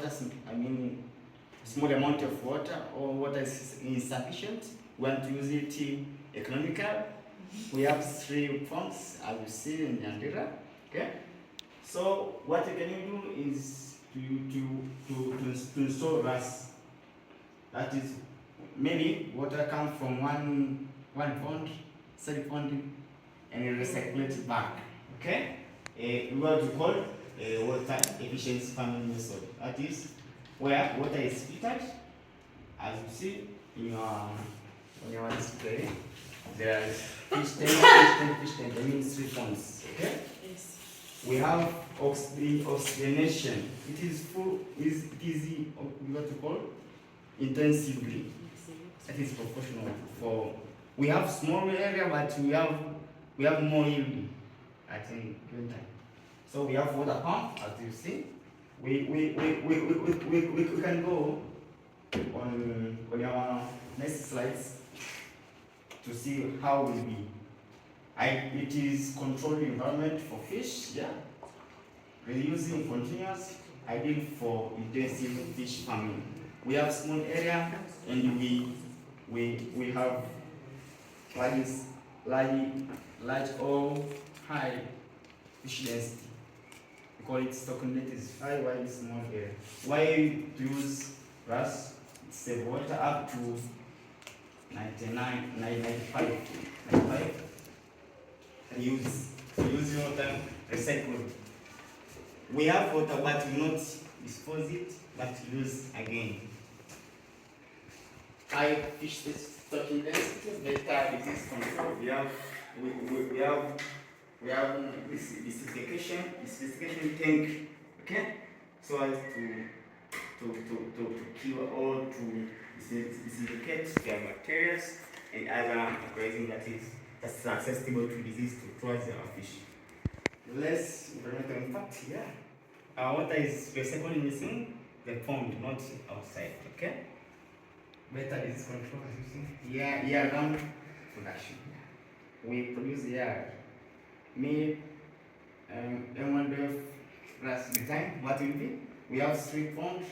water, small amount of water, or water is insufficient, we want to use it economical. We have 3 pumps, as you see in Nyandira. Okay. So what you can do is to install RAS. That is, maybe water comes from one pond, third pond, and you recycle it back. Okay. What we call water efficiency farming method. That is where water is filtered, as you see in your display. There is fish tank. That means 3 ponds. Okay. Yes. We have oxygenation. It is what you call intensively. That is proportional. For we have small area, but we have more yield at any given time. So we have water pump, as you see. We can go on our next slides to see how will be. It is controlled environment for fish, yeah. Reusing continuous, ideal for intensive fish farming. We have small area, and we have large or high fish density. We call it stock net is high, while small area. Why to use RAS? Save water up to 95. And use water recycled. We have water, but we not dispose it, but use again. High fish stocking density, better disease control. We have this specification tank, okay, so as to kill or to disinfect their bacteria and other organisms that's accessible to disease towards our fish. Less environmental impact, yeah. Our water is recycled using the pond, not outside, okay? Better disease control, as you see. Year-round production. We produce meat, M1 plus design. What will be? We have 3 ponds.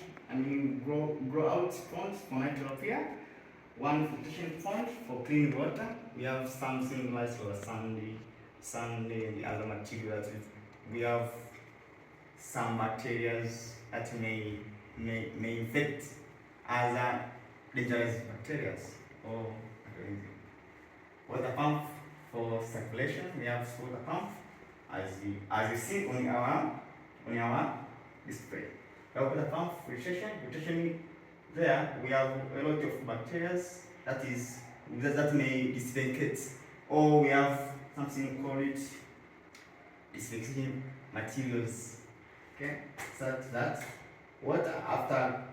Grow out ponds for tilapia, 1 filtration pond for clean water. We have something like sandy and other materials. We have some bacteria that may infect other dangerous bacteria or organisms. Water pump for circulation. We have water pump as you see on our display. We have water pump filtration. There we have a lot of bacteria that may disinfect, or we have something called disinfecting materials. Okay, so that water after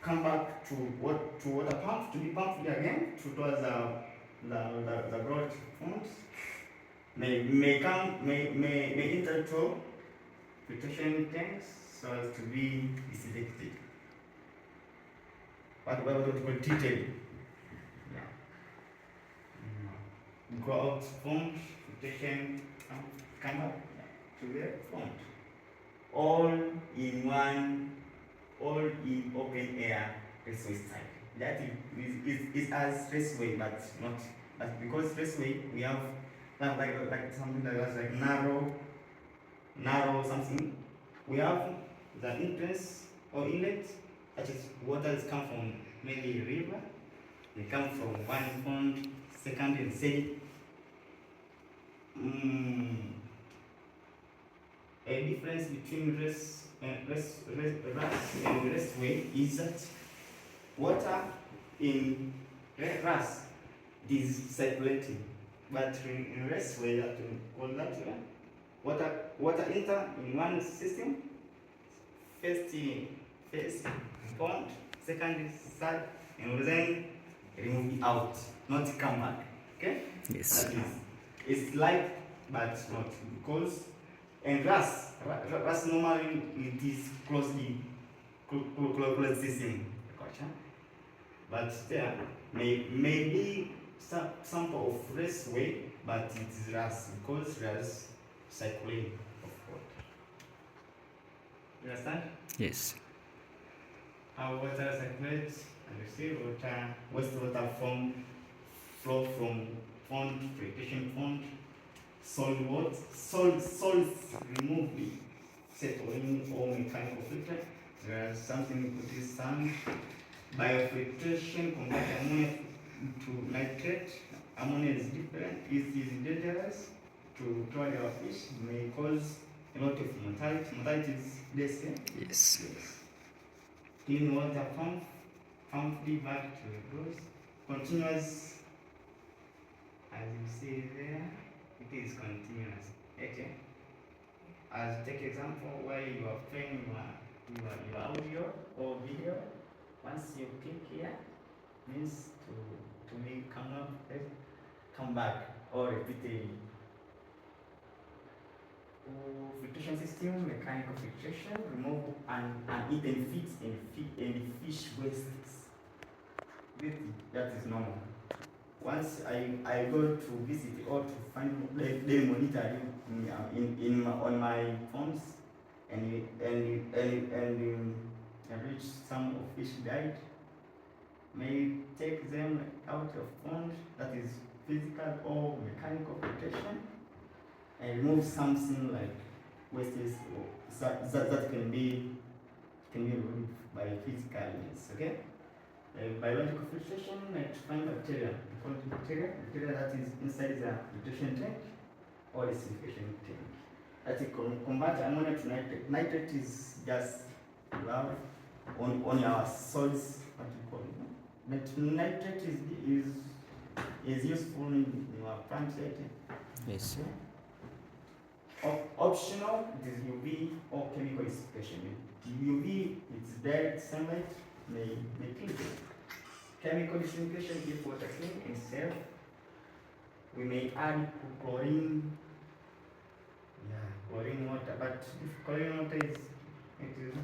come back to water pump to be pumped again towards the broad ponds may enter to filtration tanks so as to be disinfected. What we call treated. Yeah. Go out pond, filtration, come up to the pond. All in open air raceway style. That is as raceway, but because raceway we have like something that was like narrow something. We have the entrance or inlet, that is water is come from maybe river. They come from one pond, second and third. A difference between RAS and raceway is that water in RAS is circulating, but in raceway that we call that water enter in one system, first pond, second side, and then remove it out, not come back. Okay? Yes. That is, it's like, but not because. And RAS normally it is closed system, but there may be some sample of raceway, but it is RAS because RAS cycling of water. You understand? Yes. how water circulates and receive water, wastewater from flow from pond, filtration pond, solid water, solids removed, settling or mechanical filter. There is something we put is sand. Biofiltration convert ammonia to nitrate. Ammonia is different, it is dangerous to try our fish, may cause a lot of mortality. Mortality is less. Yes. Clean water pump back to the rose. Continuous, as you see there, it is continuous. Okay. As take example where you are playing your audio or video. Once you click here, means to make come back or repeat filtration system, mechanical filtration, remove uneaten feeds and fish wastes. That is normal. Once I go to visit or to find they monitor you on my phones and reach some of fish died, may take them out of pond, that is physical or mechanical filtration, and remove something like wastes that can be removed by physical means. Okay. Biological filtration to find bacteria. Bacteria that is inside the filtration tank or the filtration tank. That it convert ammonia to nitrate. Nitrate is just on our soils, what you call it. Nitrate is useful in our plant setting. Yes. Optional, it is UV or chemical inspection. UV, it's direct sunlight, may kill it. Chemical disinfection, keep water clean and safe. We may add chlorine, chlorine water, but if chlorine water is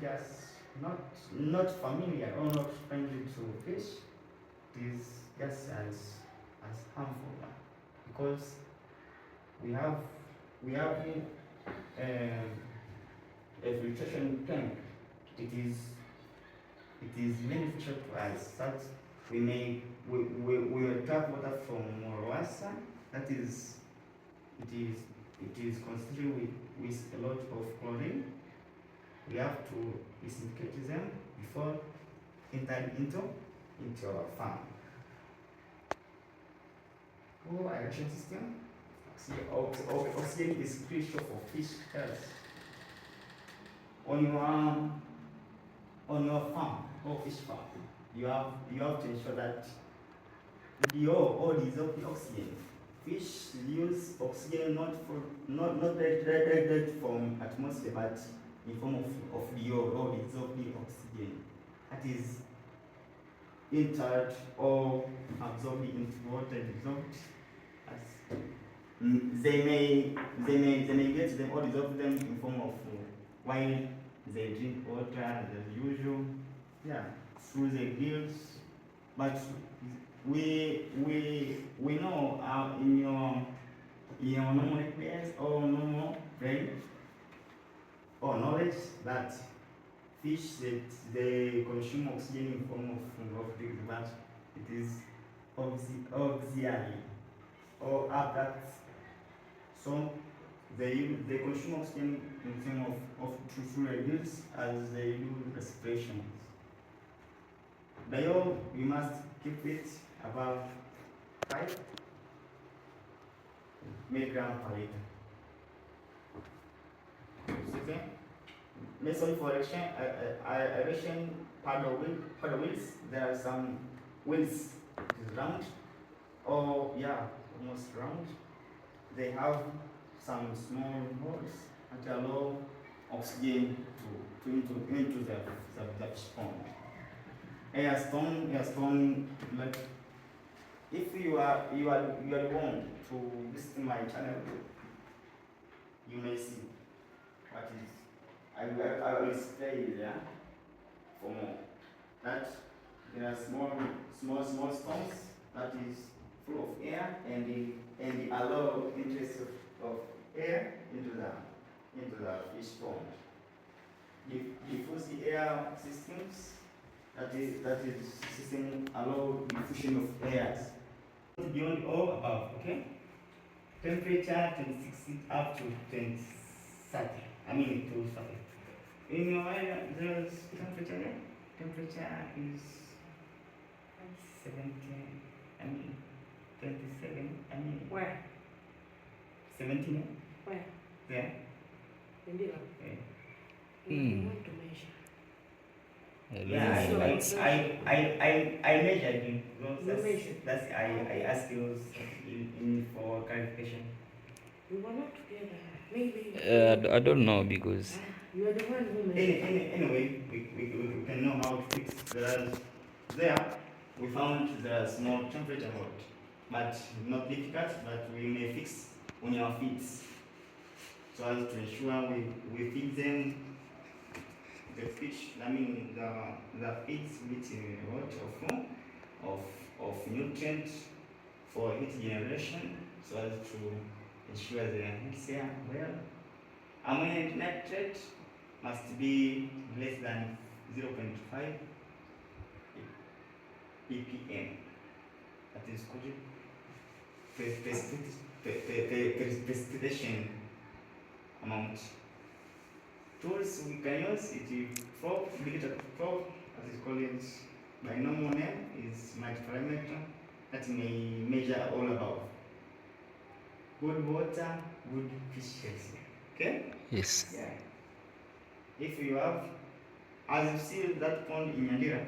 just not familiar or not friendly to fish, it is just as harmful because we have a filtration tank. It is beneficial to us that we will tap water from Rwasa. That is it is considered with a lot of chlorine. We have to disinfect them before entering into our farm. Aeration system. Oxygen is crucial for fish health. On your farm or fish farm, you have to ensure that all dissolved oxygen. Fish use oxygen not directly from atmosphere, but in form of the or dissolved oxygen. That is entered or absorbed into water, dissolved. They may get them or dissolve them in form of while they drink water as usual, through the gills. But we know in your normal experience or normal brain or knowledge that fish that they consume oxygen in form of things, but it is auxiliary or abduct. So they consume oxygen in terms of through gills as they do respiration. Bio, we must keep it above 5 milligrams per liter. Okay. Method for aeration paddle wheels. There are some wheels round or almost round. They have some small holes that allow oxygen to into the fish pond. Airstone, like if you are the one to visit my channel, you may see what is. I will display there for more. That there are small stones that is full of air and they allow interest of air into the fish pond. Diffuse air systems that is system allow diffusion of airs beyond or above. Okay, temperature 26 up to 20 30. I mean to 30. In your area, there's temperature there. Temperature is 17. I mean 27. I mean Where? 17. Where? There. India. Yeah. You want to measure. I measured you. No, You measured. That's I asked you in for clarification. We were not together. Maybe. I don't know because You are the one who measured. Anyway, we can know how to fix there. We found the small temperature hold, but not difficult. But we may fix on our feet, so as to ensure we fix them. The fish, I mean the feeds with a lot of nutrients for heat generation, so as to ensure the heat here well. Ammonium nitrate must be less than 0.5 ppm. That is called precipitation amount. Tools we can use it probe, digital probe, as it's called by normal name, is multiparameter that may measure all above. Good water, good fish health. Okay? yes. Yeah. If you have, as you see that pond in Nyandira,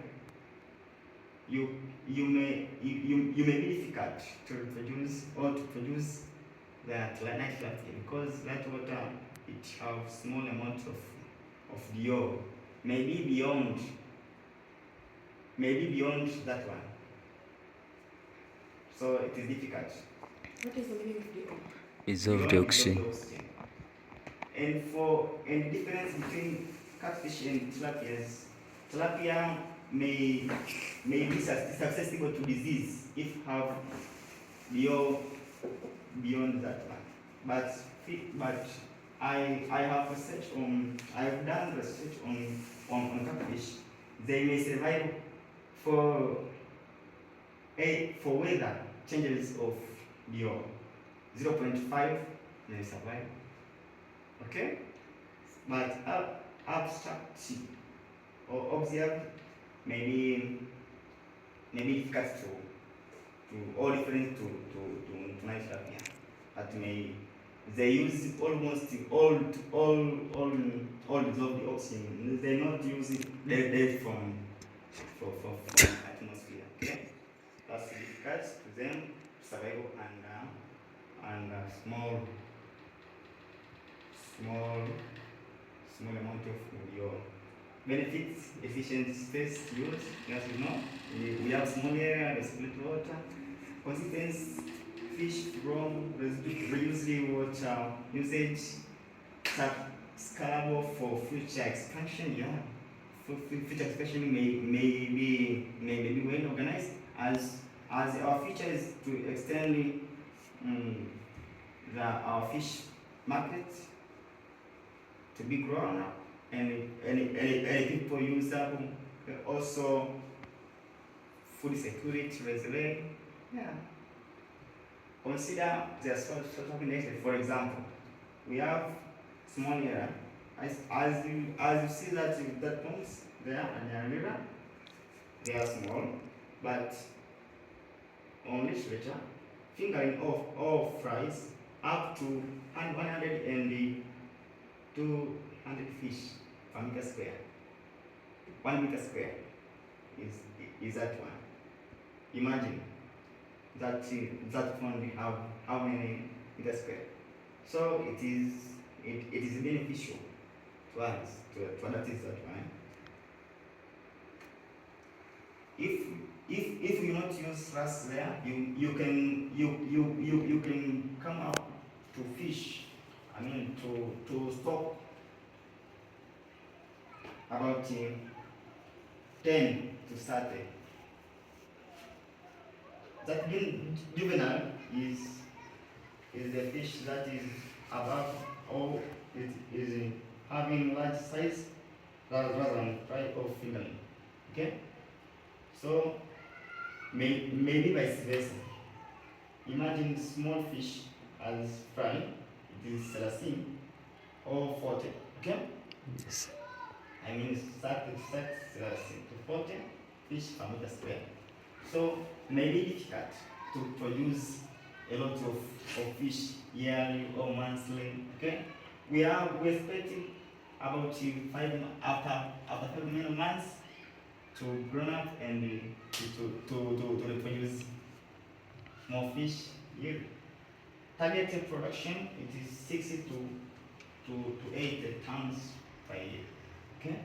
you may be difficult to reproduce or to produce that night tilapia because that water it have small amount of DO, maybe beyond that one. So it is difficult. What is the meaning of the O? Dissolved oxygen. And difference between catfish and tilapias. Tilapia may be susceptible to disease if have DO beyond that one. But I have done research on catfish. They may survive for weather changes of DO 0.5 may survive. Okay, but abstract or observed maybe difficult to all different to night tilapia. But they use almost all dissolved oxygen. They not use it dead from atmosphere. Okay, that's difficult to them to survive and small amount of your benefits, efficient space use. As you know, we have small area, we split water, consistence, fish from reduce water usage, scalable for future expansion. Yeah, for future expansion may be well organized as our future is to extend our fish market to be grown up, and people use them also food security resilience. Yeah. Consider the sort of nature. For example, we have small area. As you see that ponds there and the river, they are small, but on literature, fingering of all fries up to 100 and 200 fish per meter square. 1 meter square is that one. Imagine that pond have how many meter square. So it is beneficial to us to practice that one. If you not use rust there, you can come up to fish. I mean to stock about 10 to 30. That juvenile is the fish that is above or it is having large size rather than fry or fingering. Okay? So maybe vice versa. Imagine small fish as fry, it is 13 or 40. Okay? Yes. I mean, start to 40 fish per meter square. So maybe difficult to produce a lot of fish yearly or monthly. Okay? We're expecting about after 5 many months to grown up and to reproduce more fish yearly. Targeted production, it is 60 to 80 tons per year. Okay?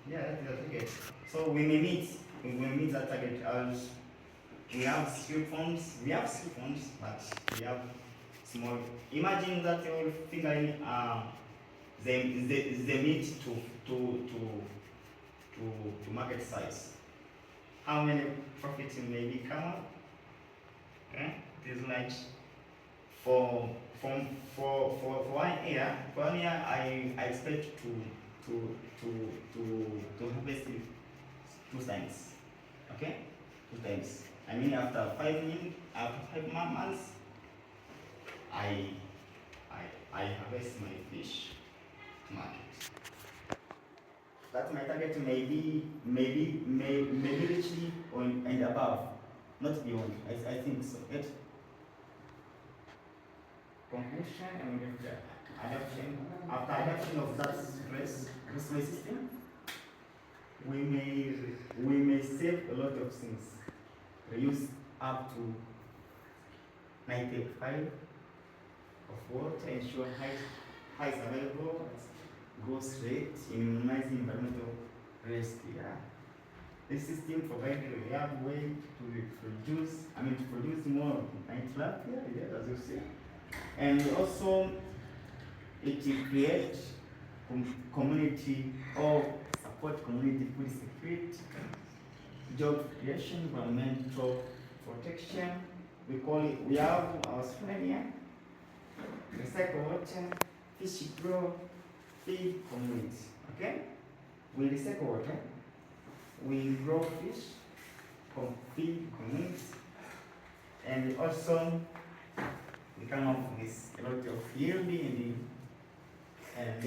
Yeah, that's the target. So we will meet that target as we have silkworms, but we have small. Imagine that you're figuring the meat to market size. How many profits may be come out? It is like for 1 year. For 1 year, I expect to harvest it 2 times. Okay, 2 times. I mean, after 5 months, I harvest my fish to market. That my target maybe richly on and above, not beyond. I think so. Right? Conclusion and adoption. After adoption of that race system, we may save a lot of things. Reuse up to 95 of water, ensure high survival, growth rate, and minimizing environmental risk. Yeah. This system provides a reliable way to produce more tilapia, yeah, as you see. And also it creates community or support community food security, job creation, environmental protection. We have our slogan here. Recycle water, fish grow, feed community. Okay? We recycle water, we grow fish, feed community, and also we come up with a lot of yielding and